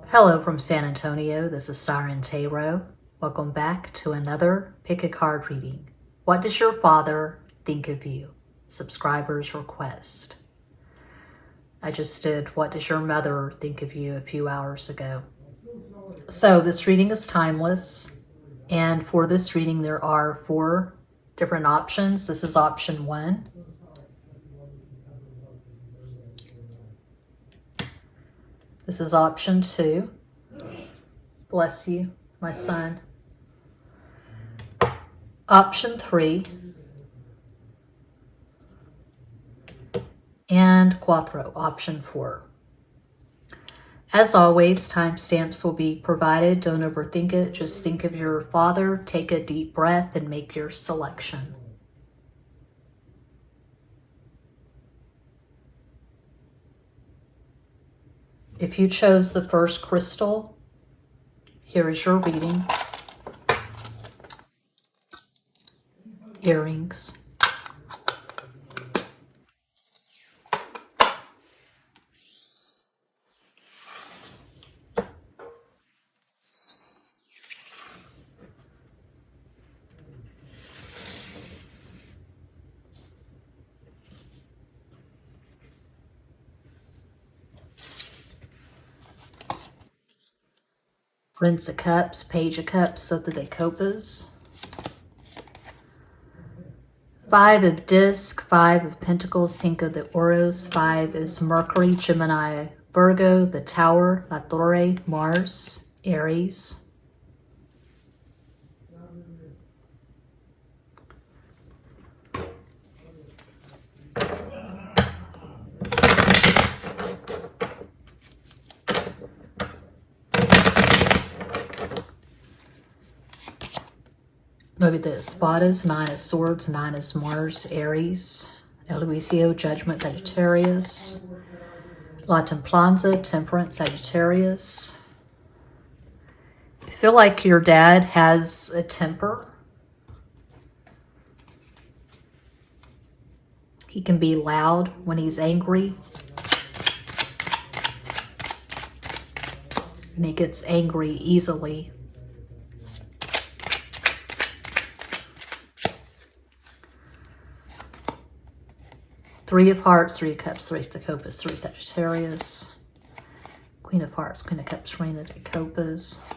Hello from San Antonio, this is SIREN TaRoT. Welcome back to another pick a card reading. What does your father think of you? Subscriber's request. I just did what does your mother think of you a few hours ago. So this reading is timeless, and for this reading there are 4 different options. This is option 1. This is option 2. Bless you, my son. Option 3. And cuatro, option 4. As always, timestamps will be provided. Don't overthink it. Just think of your father, take a deep breath, and make your selection. If you chose the first crystal, here is your reading. Earrings. Prince of Cups, Page of Cups, so the Copas. 5 of Disc, 5 of Pentacles, Cinco de Oros. 5 is Mercury, Gemini, Virgo, the Tower, La Torre, Mars, Aries. Look at this. Espadas, 9 of Swords, 9 is Mars, Aries. Eloisio, Judgment, Sagittarius. La Templanza, Temperance, Sagittarius. I feel like your dad has a temper. He can be loud when he's angry. And he gets angry easily. Three of Hearts, 3 of Cups, 3 of Copas, 3 Sagittarius. Queen of Hearts, Queen of Cups, Reina de Copas.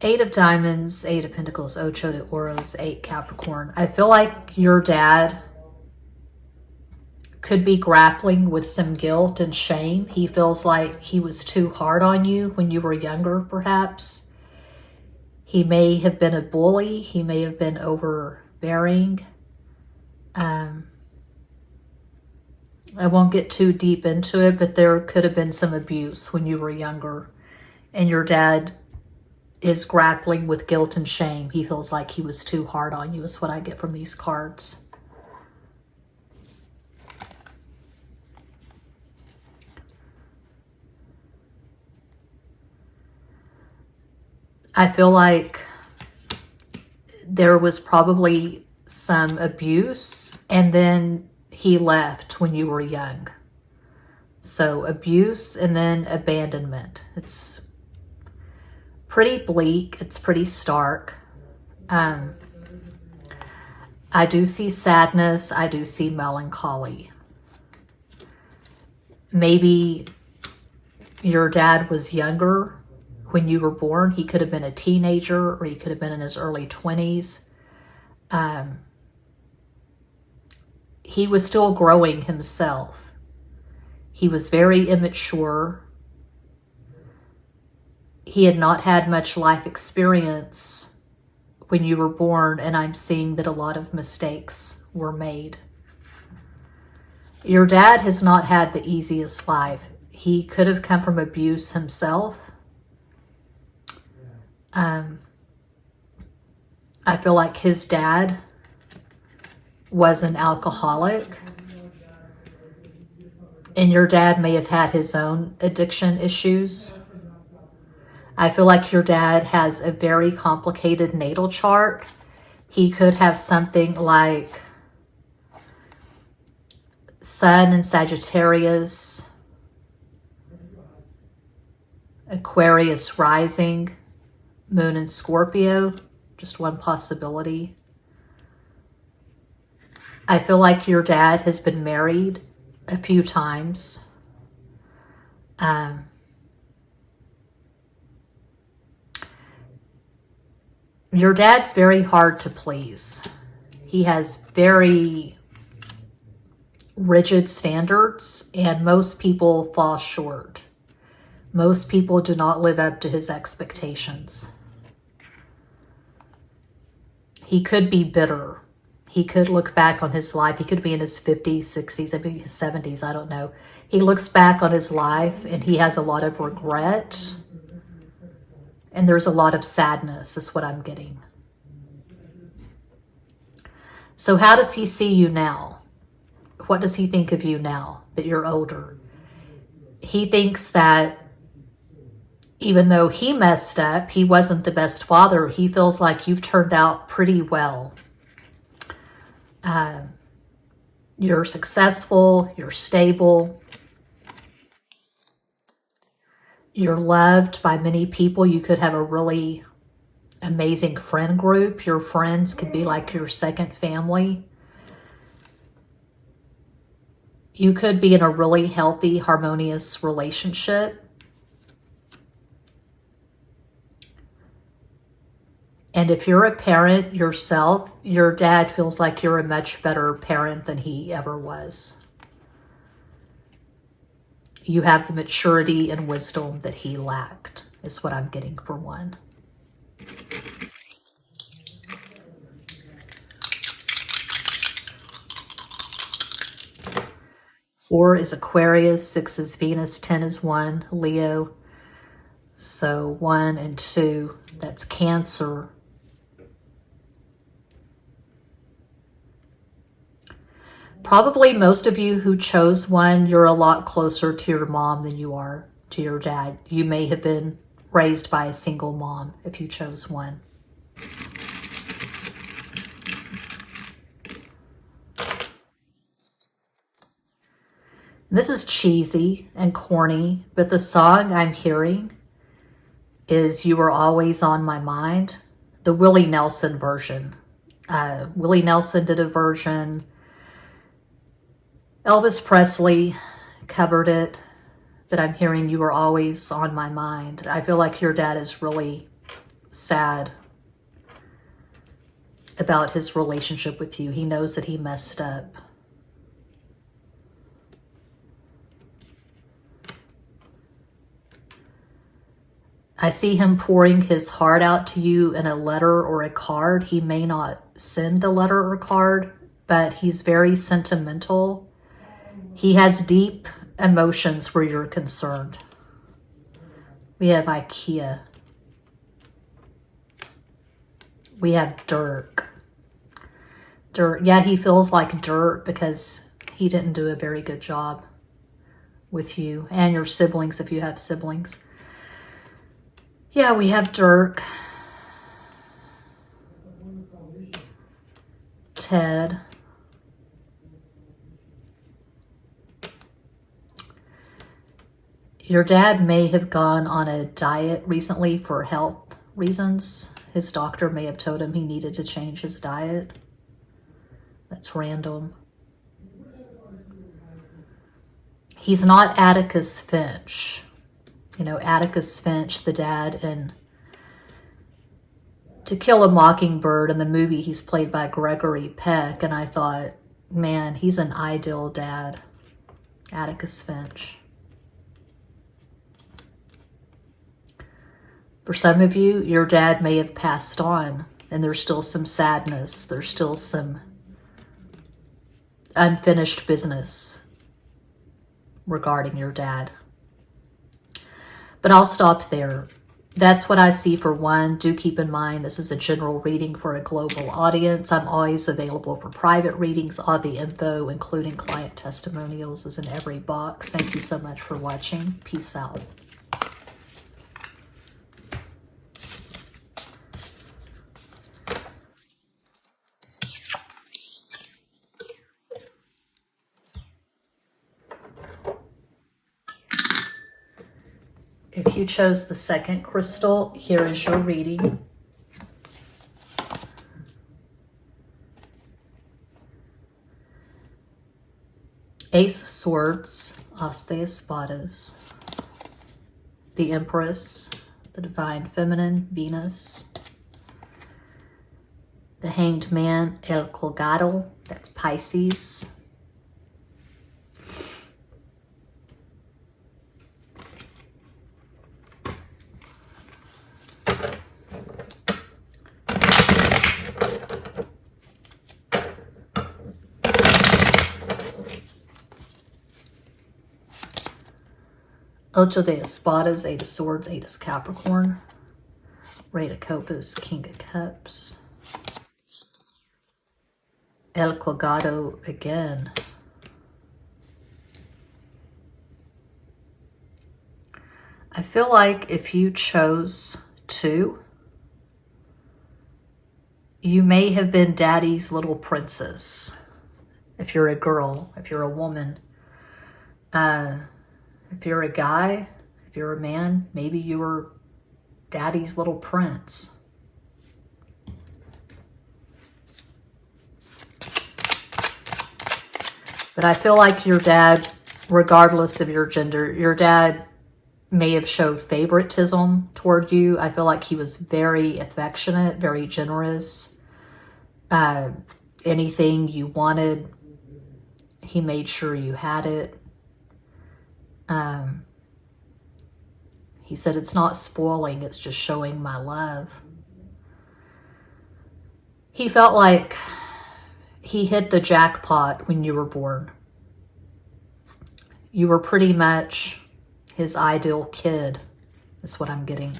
8 of Diamonds, 8 of Pentacles, Ocho de Oros, 8 Capricorn. I feel like your dad could be grappling with some guilt and shame. He feels like he was too hard on you when you were younger, perhaps. He may have been a bully. He may have been overbearing. I won't get too deep into it, but there could have been some abuse when you were younger. And your dad is grappling with guilt and shame. He feels like he was too hard on you, is what I get from these cards. I feel like there was probably some abuse, and then he left when you were young. So abuse and then abandonment. It's pretty bleak. It's pretty stark. I do see sadness. I do see melancholy. Maybe your dad was younger when you were born. He could have been a teenager, or he could have been in his early 20s. He was still growing himself. He was very immature. He had not had much life experience when you were born, and I'm seeing that a lot of mistakes were made. Your dad has not had the easiest life. He could have come from abuse himself. I feel like his dad was an alcoholic, and your dad may have had his own addiction issues. I feel like your dad has a very complicated natal chart. He could have something like Sun in Sagittarius, Aquarius rising, moon in Scorpio, just one possibility. I feel like your dad has been married a few times. Your dad's very hard to please. He has very rigid standards, and most people fall short. Most people do not live up to his expectations. He could be bitter. He could look back on his life. He could be in his 50s, 60s, maybe his 70s, I don't know. He looks back on his life and he has a lot of regret. And there's a lot of sadness, is what I'm getting. So how does he see you now? What does he think of you now that you're older? He thinks that even though he messed up, he wasn't the best father. He feels like you've turned out pretty well. You're successful, you're stable, you're loved by many people. You could have a really amazing friend group. Your friends could be like your second family. You could be in a really healthy, harmonious relationship. And if you're a parent yourself, your dad feels like you're a much better parent than he ever was. You have the maturity and wisdom that he lacked, is what I'm getting for one. Four is Aquarius, 6 is Venus, 10 is 1, Leo. So 1 and 2, that's Cancer. Probably most of you who chose 1, you're a lot closer to your mom than you are to your dad. You may have been raised by a single mom if you chose 1. This is cheesy and corny, but the song I'm hearing is You Were Always on My Mind, the Willie Nelson version. Willie Nelson did a version. Elvis Presley covered it, but I'm hearing You Were Always on My Mind. I feel like your dad is really sad about his relationship with you. He knows that he messed up. I see him pouring his heart out to you in a letter or a card. He may not send the letter or card, but he's very sentimental. He has deep emotions where you're concerned. We have IKEA. We have Dirk. Dirk, yeah, he feels like dirt because he didn't do a very good job with you and your siblings if you have siblings. Yeah, we have Dirk. Ted. Your dad may have gone on a diet recently for health reasons. His doctor may have told him he needed to change his diet. That's random. He's not Atticus Finch. You know, Atticus Finch, the dad in To Kill a Mockingbird, in the movie he's played by Gregory Peck, and I thought, man, he's an ideal dad. Atticus Finch. For some of you, your dad may have passed on, and there's still some sadness. There's still some unfinished business regarding your dad. But I'll stop there. That's what I see for one. Do keep in mind, this is a general reading for a global audience. I'm always available for private readings. All the info, including client testimonials, is in every box. Thank you so much for watching. Peace out. If you chose the second crystal, here is your reading. Ace of Swords, As de Espadas, the Empress, the Divine Feminine, Venus, the Hanged Man, El Colgado, that's Pisces, Ocho de Espadas, Eight of Swords, Eight of Capricorn, Rey de Copas, King of Cups, El Colgado again. I feel like if you chose two, you may have been daddy's little princess. If you're a girl, if you're a woman, if you're a guy, if you're a man, maybe you were daddy's little prince. But I feel like your dad, regardless of your gender, your dad may have showed favoritism toward you. I feel like he was very affectionate, very generous. Anything you wanted, he made sure you had it. He said, it's not spoiling, it's just showing my love. He felt like he hit the jackpot when you were born. You were pretty much his ideal kid, is what I'm getting.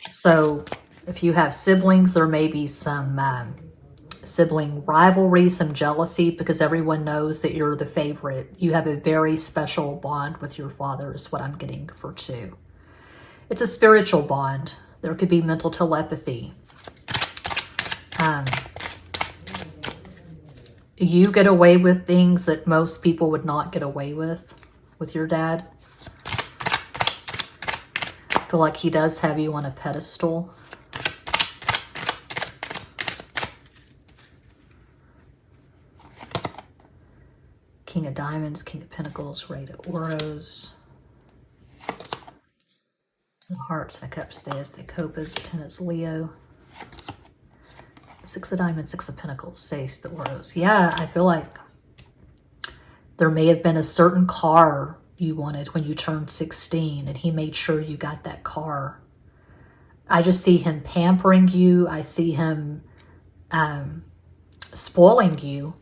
So if you have siblings, there may be some sibling rivalry, some jealousy, because everyone knows that you're the favorite. You have a very special bond with your father, is what I'm getting for two. It's a spiritual bond. There could be mental telepathy. You get away with things that most people would not get away with your dad. I feel like he does have you on a pedestal. King of Diamonds, King of Pentacles, Rey de Oros, Ten of Hearts, Ten of Cups, Theas de Copas, Ten is Leo, Six of Diamonds, Six of Pentacles, Seis de Oros. Yeah, I feel like there may have been a certain car you wanted when you turned 16, and he made sure you got that car. I just see him pampering you. I see him spoiling you,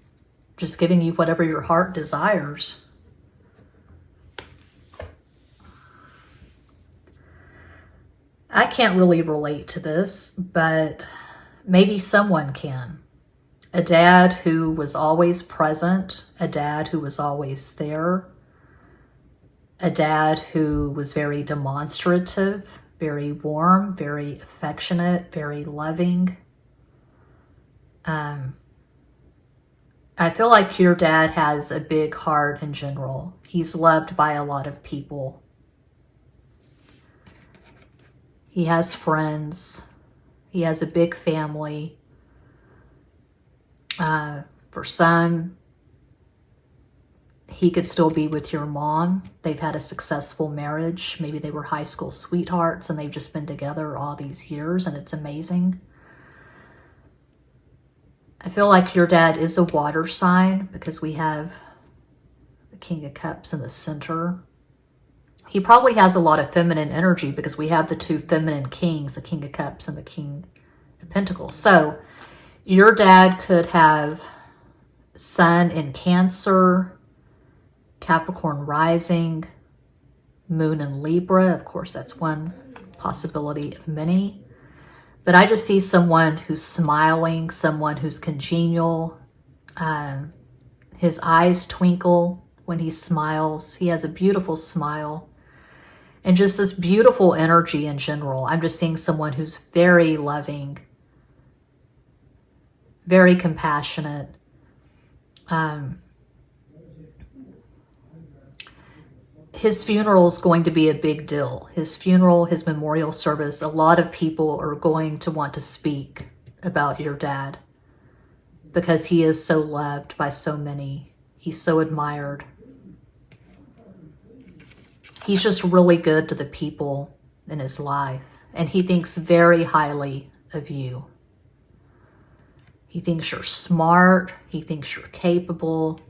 just giving you whatever your heart desires. I can't really relate to this, but maybe someone can. A dad who was always present, a dad who was always there, a dad who was very demonstrative, very warm, very affectionate, very loving. I feel like your dad has a big heart in general. He's loved by a lot of people. He has friends. He has a big family. For some, he could still be with your mom. They've had a successful marriage. Maybe they were high school sweethearts and they've just been together all these years, and it's amazing. I feel like your dad is a water sign because we have the King of Cups in the center. He probably has a lot of feminine energy because we have the two feminine kings, the King of Cups and the King of Pentacles. So your dad could have Sun in Cancer, Capricorn rising, Moon in Libra. Of course, that's one possibility of many. But I just see someone who's smiling, someone who's congenial. His eyes twinkle when he smiles. He has a beautiful smile. And just this beautiful energy in general. I'm just seeing someone who's very loving, very compassionate. his funeral is going to be a big deal. His funeral, his memorial service, a lot of people are going to want to speak about your dad because he is so loved by so many. He's so admired. He's just really good to the people in his life, and he thinks very highly of you. He thinks you're smart. He thinks you're capable.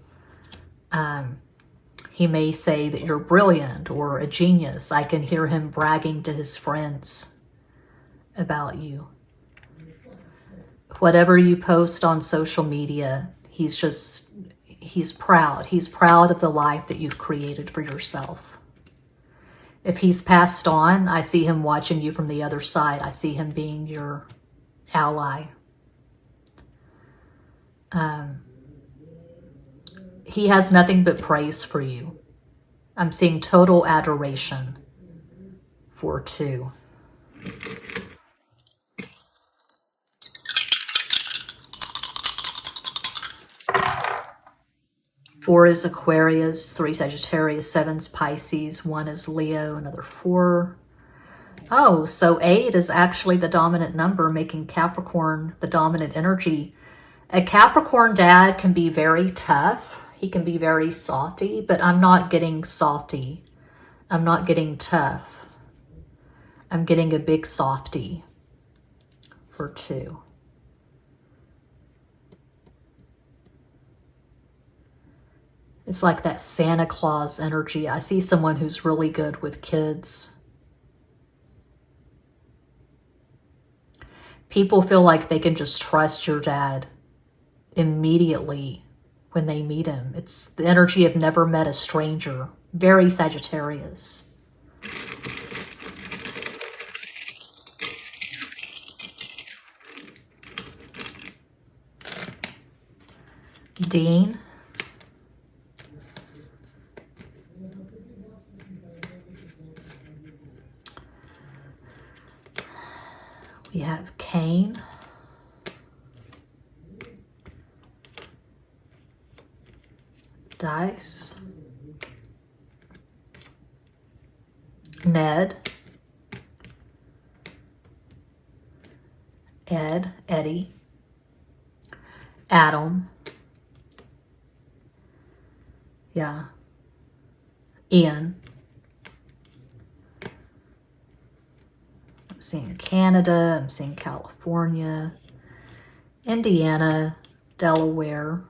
He may say that you're brilliant or a genius. I can hear him bragging to his friends about you. Whatever you post on social media, he's proud. He's proud of the life that you've created for yourself. If he's passed on, I see him watching you from the other side. I see him being your ally. He has nothing but praise for you. I'm seeing total adoration for 2. 4 is Aquarius, 3 Sagittarius, 7's Pisces, 1 is Leo, another 4. Oh, so 8 is actually the dominant number, making Capricorn the dominant energy. A Capricorn dad can be very tough. He can be very salty, but I'm not getting salty. I'm not getting tough. I'm getting a big softy for 2. It's like that Santa Claus energy. I see someone who's really good with kids. People feel like they can just trust your dad immediately when they meet him. It's the energy of never met a stranger. Very Sagittarius. Dean. We have Cain. Dice. Ned. Ed. Eddie. Adam. Yeah. Ian. I'm seeing Canada. I'm seeing California. Indiana. Delaware.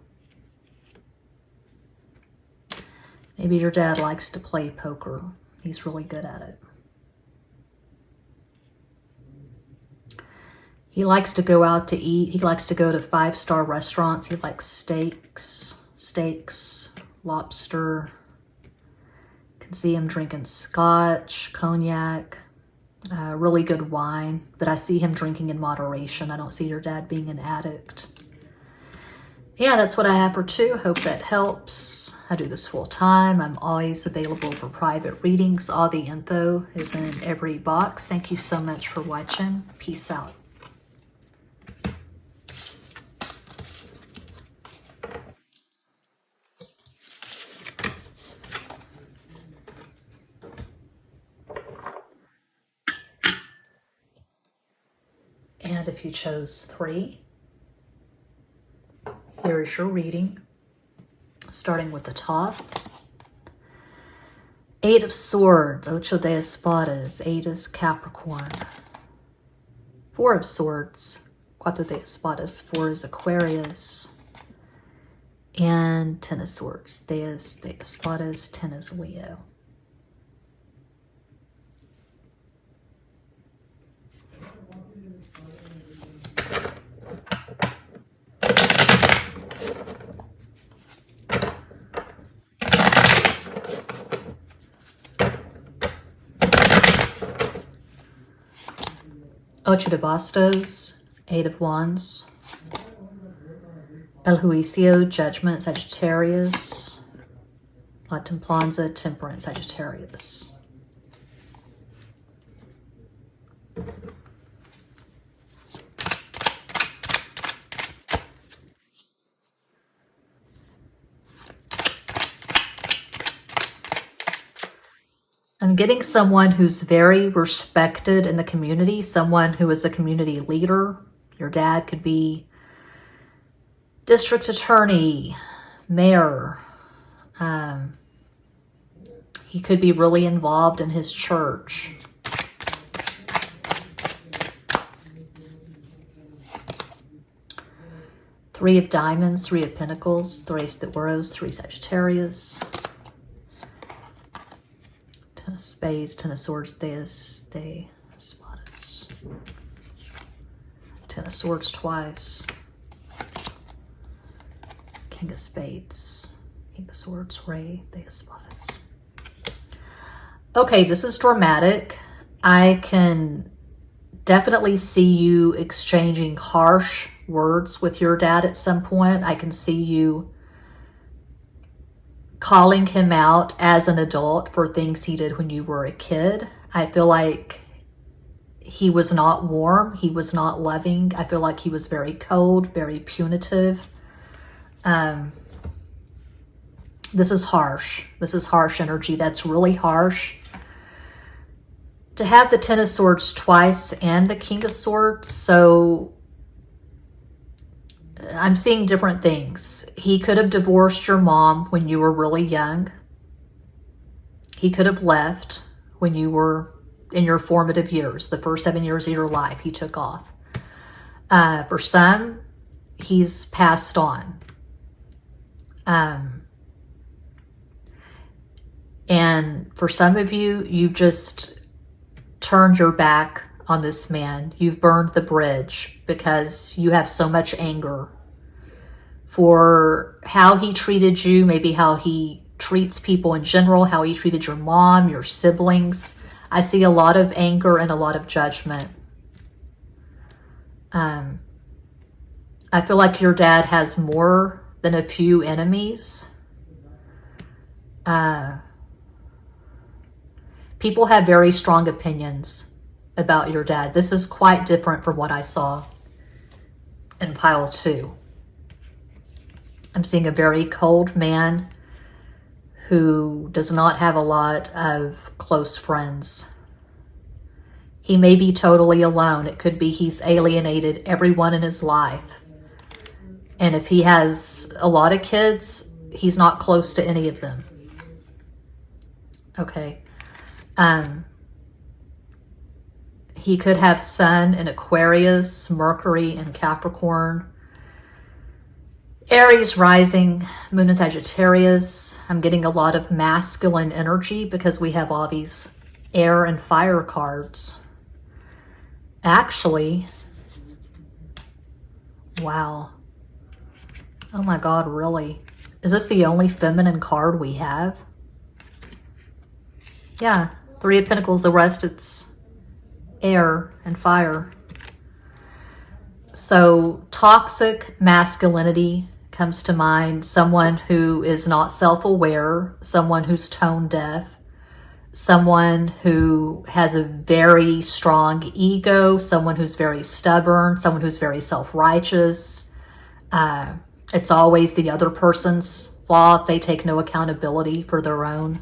Maybe your dad likes to play poker. He's really good at it. He likes to go out to eat. He likes to go to 5-star restaurants. He likes steaks, lobster. Can see him drinking scotch, cognac, really good wine. But I see him drinking in moderation. I don't see your dad being an addict. Yeah, that's what I have for 2. Hope that helps. I do this full time. I'm always available for private readings. All the info is in every box. Thank you so much for watching. Peace out. And if you chose 3, here is your reading, starting with the top. 8 of Swords, Ocho de Espadas, 8 is Capricorn. 4 of Swords, Cuatro de Espadas, 4 is Aquarius. And 10 of Swords, Diez de Espadas, 10 is Leo. Ocho de Bastos, 8 of Wands. El Juicio, Judgment, Sagittarius. La Templanza, Temperance, Sagittarius. I'm getting someone who's very respected in the community, someone who is a community leader. Your dad could be district attorney, mayor. He could be really involved in his church. Three of Diamonds, Three of Pentacles, Tres de Oros, Three Sagittarius. Ten of Spades, Ten of Swords, de Espadas. Ten of Swords twice. King of Spades, King of Swords, Rey de Espadas. Okay, this is dramatic. I can definitely see you exchanging harsh words with your dad at some point. I can see you calling him out as an adult for things he did when you were a kid. I feel like he was not warm. He was not loving. I feel like he was very cold, very punitive. This is harsh. This is harsh energy. That's really harsh. To have the Ten of Swords twice and the King of Swords, so I'm seeing different things. He could have divorced your mom when you were really young. He could have left when you were in your formative years, the first 7 years of your life. He took off. For some, he's passed on. And for some of you, you've just turned your back on this man. You've burned the bridge because you have so much anger for how he treated you, maybe how he treats people in general, how he treated your mom, your siblings. I see a lot of anger and a lot of judgment. I feel like your dad has more than a few enemies. People have very strong opinions about your dad. This is quite different from what I saw in pile 2. I'm seeing a very cold man who does not have a lot of close friends. He may be totally alone. It could be he's alienated everyone in his life. And if he has a lot of kids, he's not close to any of them. Okay. He could have Sun in Aquarius, Mercury in Capricorn, Aries rising, Moon in Sagittarius. I'm getting a lot of masculine energy because we have all these air and fire cards. Actually, wow. Oh my God, really? Is this the only feminine card we have? Yeah, Three of Pentacles, the rest it's air and fire. So toxic masculinity comes to mind. Someone who is not self-aware, someone who's tone deaf, someone who has a very strong ego, someone who's very stubborn, someone who's very self-righteous. It's always the other person's fault. They take no accountability for their own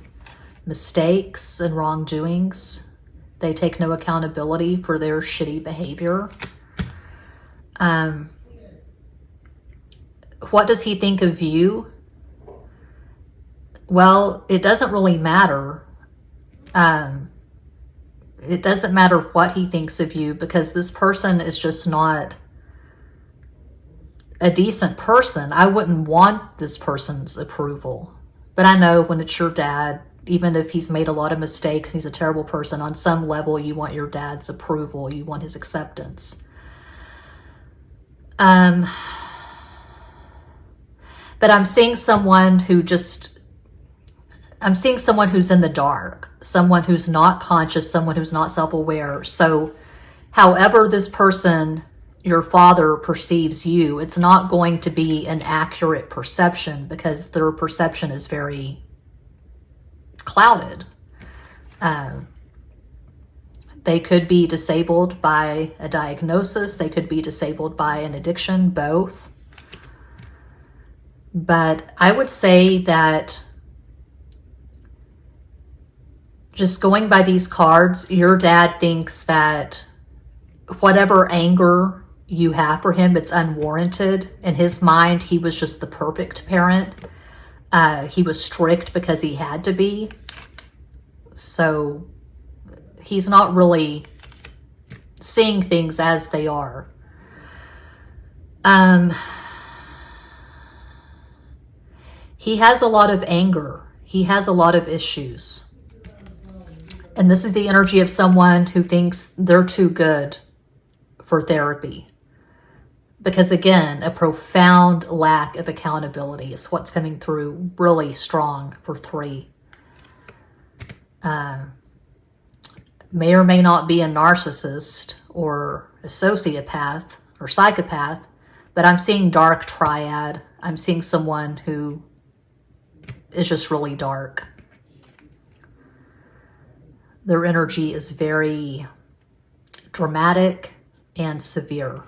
mistakes and wrongdoings. They take no accountability for their shitty behavior. What does he think of you? Well, it doesn't really matter. It doesn't matter what he thinks of you because this person is just not a decent person. I wouldn't want this person's approval. But I know when it's your dad, even if he's made a lot of mistakes, he's a terrible person, on some level you want your dad's approval, you want his acceptance. But I'm seeing someone who I'm seeing someone who's in the dark, someone who's not conscious, someone who's not self-aware. So however this person, your father, perceives you, it's not going to be an accurate perception because their perception is very clouded. They could be disabled by a diagnosis. They could be disabled by an addiction, both. But I would say that Just going by these cards, your dad thinks that whatever anger you have for him, it's unwarranted. In his mind, he was just the perfect parent. He was strict because he had to be. So he's not really seeing things as they are. He has a lot of anger. He has a lot of issues. And this is the energy of someone who thinks they're too good for therapy. Because again, a profound lack of accountability is what's coming through really strong for 3. May or may not be a narcissist or a sociopath or psychopath, but I'm seeing dark triad. I'm seeing someone who is just really dark. Their energy is very dramatic and severe.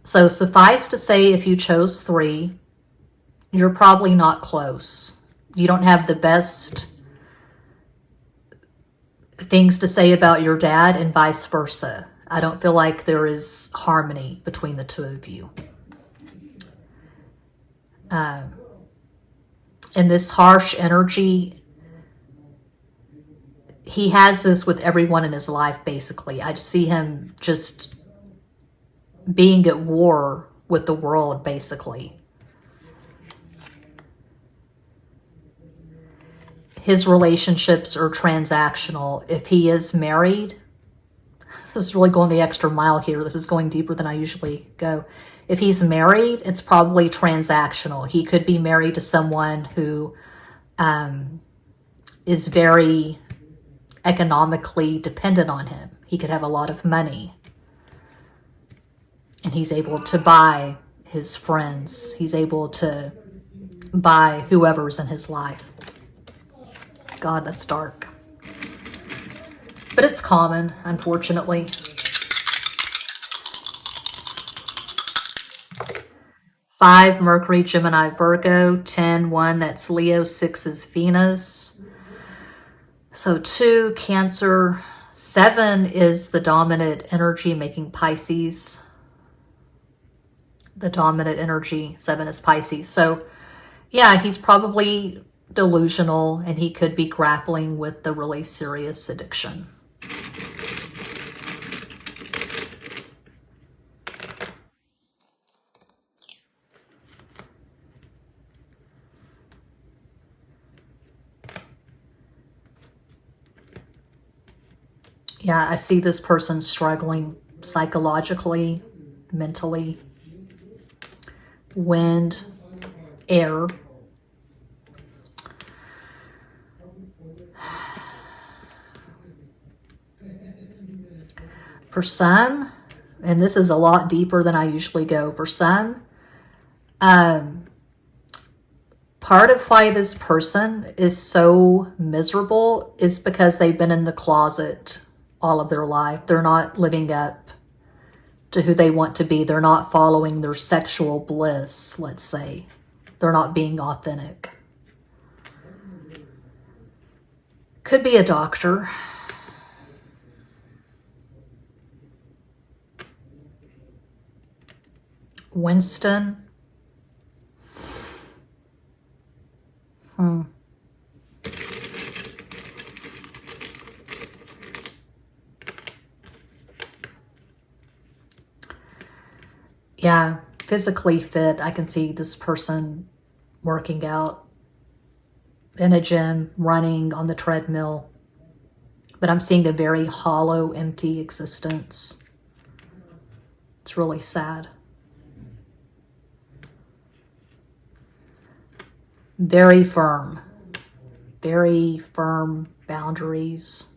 So suffice to say, if you chose 3, you're probably not close. You don't have the best things to say about your dad and vice versa. I don't feel like there is harmony between the 2 of you. And this harsh energy, he has this with everyone in his life, basically. I see him just being at war with the world, basically. His relationships are transactional. If he is married, this is really going the extra mile here. This is going deeper than I usually go. If he's married, it's probably transactional. He could be married to someone who is very economically dependent on him. He could have a lot of money. And he's able to buy his friends. He's able to buy whoever's in his life. God, that's dark. But it's common, unfortunately. 5, Mercury, Gemini, Virgo. 10, 1, that's Leo. 6 is Venus. So 2, Cancer. 7 is the dominant energy, making Pisces. The dominant energy, 7 is Pisces. So yeah, he's probably delusional and he could be grappling with the really serious addiction. Yeah, I see this person struggling psychologically, mentally. Wind, air. For some, and this is a lot deeper than I usually go, for some, part of why this person is so miserable is because they've been in the closet all of their life. They're not living up to who they want to be. They're not following their sexual bliss, let's say. They're not being authentic. Could be a doctor. Winston. Yeah, physically fit. I can see this person working out in a gym, running on the treadmill. But I'm seeing a very hollow, empty existence. It's really sad. Very firm boundaries.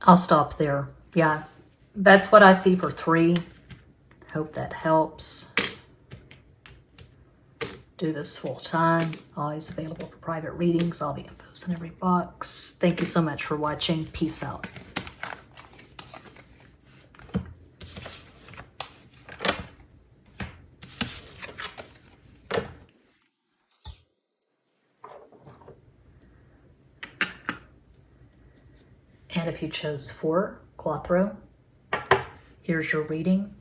I'll stop there. Yeah, that's what I see for 3. Hope that helps. Do this full time. Always available for private readings. All the info's in every box. Thank you so much for watching. Peace out. And if you chose 4, cuatro, here's your reading.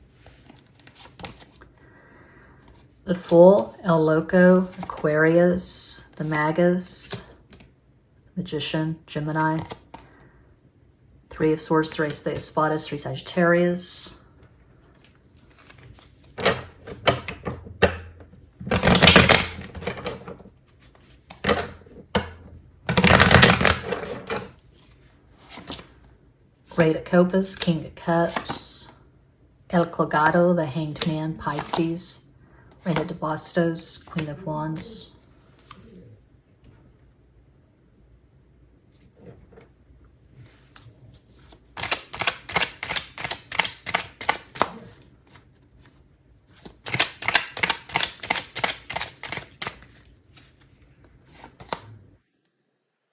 The Fool, El Loco, Aquarius, the Magus, Magician, Gemini, 3 of Swords, 3 de Espadas, 3 Sagittarius. Great of Copas, King of Cups, El Colgado, the Hanged Man, Pisces, Reina de Bastos, Queen of Wands.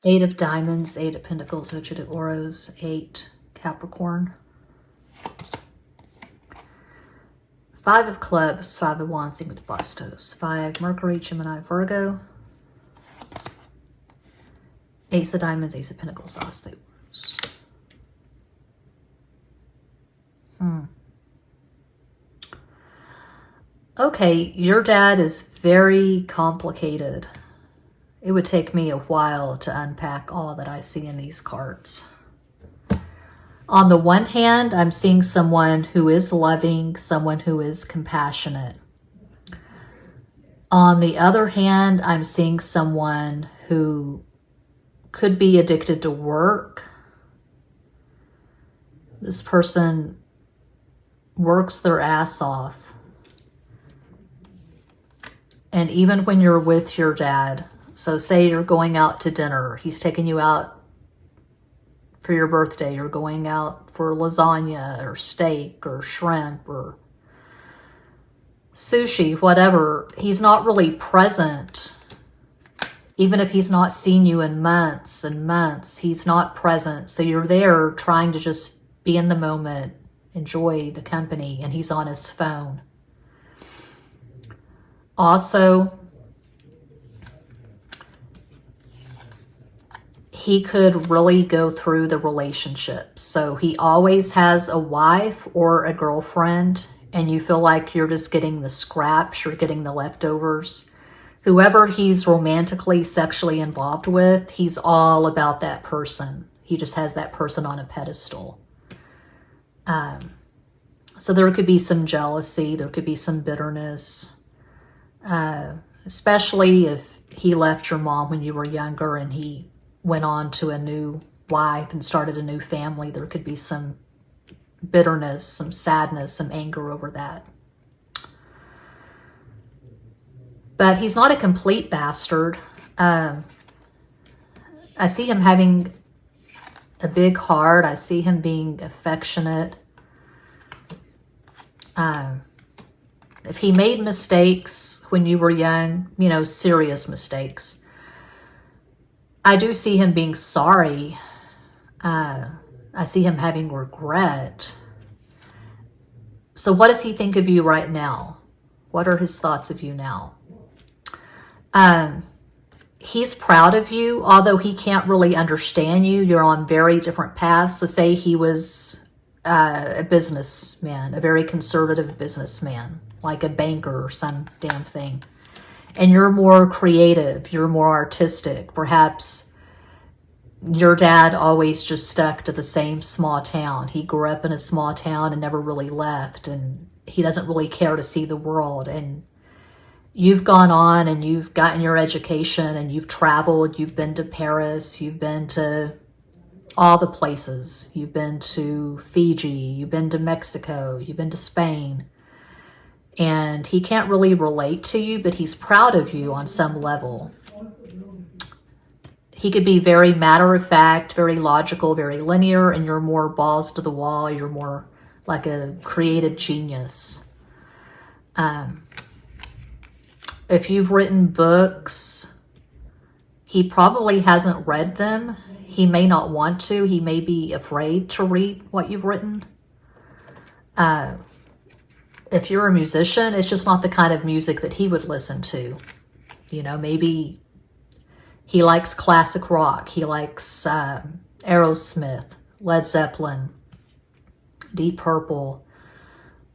Eight of Diamonds, 8 of Pentacles, Ocho de Oros, 8 Capricorn. 5 of Clubs, 5 of Wands, 5 of Bastos, 5 Mercury, Gemini, Virgo. Ace of Diamonds, Ace of Pentacles, As de Oros. Okay, your dad is very complicated. It would take me a while to unpack all that I see in these cards. On the one hand, I'm seeing someone who is loving, someone who is compassionate. On the other hand, I'm seeing someone who could be addicted to work. This person works their ass off. And even when you're with your dad, so say you're going out to dinner, he's taking you out for your birthday, you're going out for lasagna or steak or shrimp or sushi, whatever, he's not really present. Even if he's not seen you in months and months, he's not present. So you're there trying to just be in the moment, enjoy the company, and he's on his phone. Also, he could really go through the relationship. So he always has a wife or a girlfriend, and you feel like you're just getting the scraps, you're getting the leftovers. Whoever he's romantically, sexually involved with, he's all about that person. He just has that person on a pedestal. So there could be some jealousy, there could be some bitterness, especially if he left your mom when you were younger and he went on to a new wife and started a new family. There could be some bitterness, some sadness, some anger over that. But he's not a complete bastard. I see him having a big heart. I see him being affectionate. If he made mistakes when you were young, you know, serious mistakes, I do see him being sorry. I see him having regret. So what does he think of you right now? What are his thoughts of you now? He's proud of you, although he can't really understand you. You're on very different paths. So say he was a businessman, a very conservative businessman, like a banker or some damn thing. And you're more creative, you're more artistic. Perhaps your dad always just stuck to the same small town. He grew up in a small town and never really left, and he doesn't really care to see the world. And you've gone on and you've gotten your education and you've traveled, you've been to Paris, you've been to all the places. You've been to Fiji, you've been to Mexico, you've been to Spain. And he can't really relate to you, but he's proud of you on some level. He could be very matter-of-fact, very logical, very linear, and you're more balls to the wall. You're more like a creative genius. If you've written books, he probably hasn't read them. He may not want to. He may be afraid to read what you've written. If you're a musician, it's just not the kind of music that he would listen to. You know, maybe he likes classic rock. He likes Aerosmith, Led Zeppelin, Deep Purple,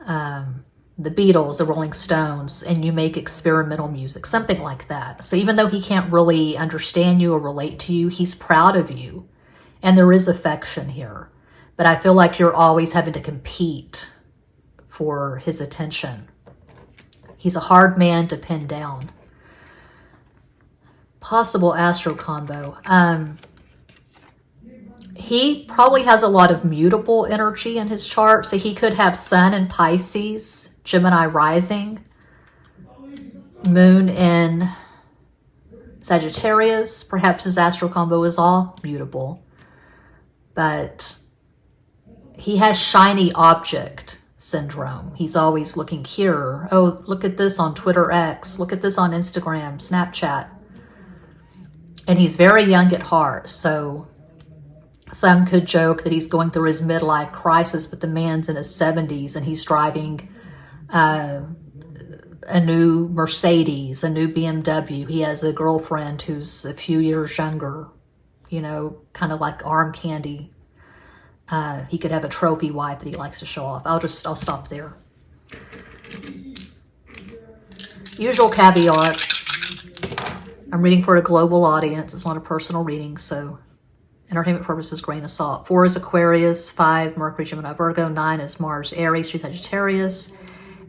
the Beatles, the Rolling Stones, and you make experimental music, something like that. So even though he can't really understand you or relate to you, he's proud of you. And there is affection here. But I feel like you're always having to compete for his attention. He's a hard man to pin down. Possible astro combo. He probably has a lot of mutable energy in his chart. So he could have Sun in Pisces, Gemini rising, Moon in Sagittarius. Perhaps his astro combo is all mutable. But he has shiny object syndrome. He's always looking here. Oh, look at this on Twitter X. Look at this on Instagram, Snapchat. And he's very young at heart. So some could joke that he's going through his midlife crisis, but the man's in his 70s and he's driving a new Mercedes, a new BMW. He has a girlfriend who's a few years younger, you know, kind of like arm candy. He could have a trophy wife that he likes to show off. I'll stop there. Usual caveat. I'm reading for a global audience. It's not a personal reading, so entertainment purposes, grain of salt. 4 is Aquarius, 5 Mercury, Gemini, Virgo, 9 is Mars, Aries, 3 Sagittarius,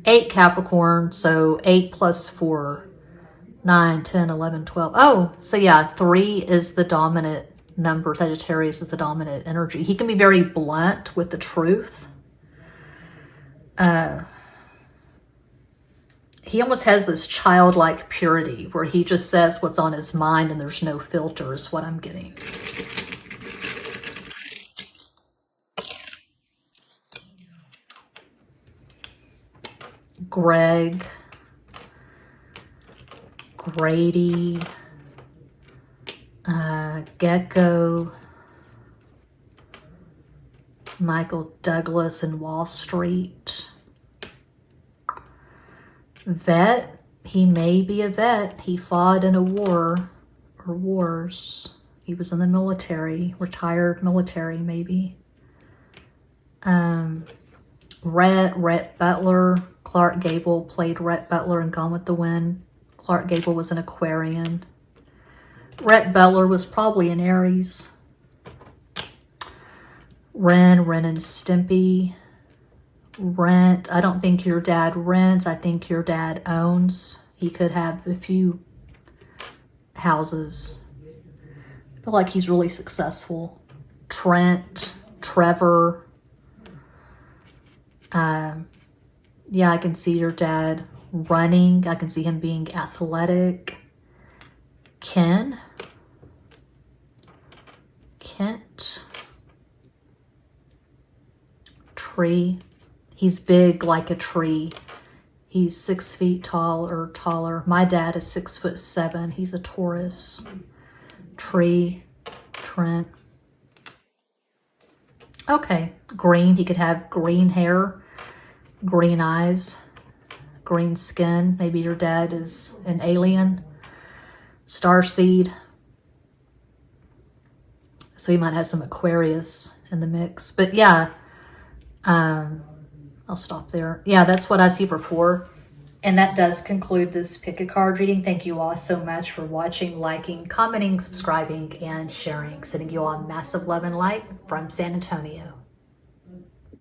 8 Capricorn, so 8 plus 4, 9, 10, 11, 12. Oh, so yeah, 3 is the dominant number. Sagittarius is the dominant energy. He can be very blunt with the truth. He almost has this childlike purity where he just says what's on his mind and there's no filter is what I'm getting. Greg, Grady, Gecko, Michael Douglas in Wall Street. Vet, he may be a vet. He fought in a war or wars. He was in the military, retired military maybe. Rhett Butler, Clark Gable played Rhett Butler in Gone with the Wind. Clark Gable was an Aquarian. Rhett Butler was probably an Aries. Ren and Stimpy. Rent, I don't think your dad rents. I think your dad owns. He could have a few houses. I feel like he's really successful. Trent, Trevor. Yeah, I can see your dad running. I can see him being athletic. Kent. Tree. He's big like a tree. He's 6 feet tall or taller. My dad is 6'7". He's a Taurus. Tree. Trent. Okay. Green. He could have green hair, green eyes, green skin. Maybe your dad is an alien. Starseed. So he might have some Aquarius in the mix. But yeah, I'll stop there. Yeah, that's what I see for 4. And that does conclude this pick a card reading. Thank you all so much for watching, liking, commenting, subscribing, and sharing. Sending you all massive love and light from San Antonio.